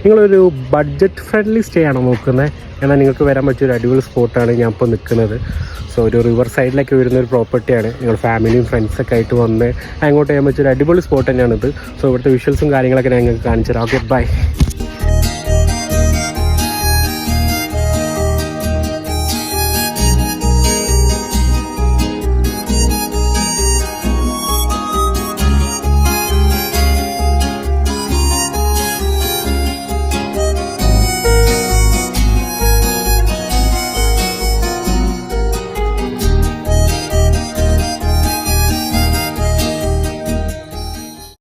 നിങ്ങളൊരു budget friendly stay ആണോ നോക്കുന്നത്, എന്നാൽ നിങ്ങൾക്ക് വരാൻ പറ്റിയൊരു അടിപൊളി സ്പോട്ടാണ് ഞാൻ ഇപ്പോൾ നിൽക്കുന്നത്. സോ ഒരു റിവർ സൈഡിലേക്ക് വരുന്നൊരു പ്രോപ്പർട്ടിയാണ്. നിങ്ങൾ ഫാമിലിയും ഫ്രണ്ട്സൊക്കെ ആയിട്ട് വന്ന് അങ്ങോട്ട് ചെയ്യാൻ പറ്റിയൊരു അടിപൊളി സ്പോട്ട് തന്നെയാണിത്. സോ ഇവിടുത്തെ വിഷ്വൽസും കാര്യങ്ങളൊക്കെ ഞാൻ നിങ്ങൾക്ക് കാണിച്ചു തരാം. Okay, by.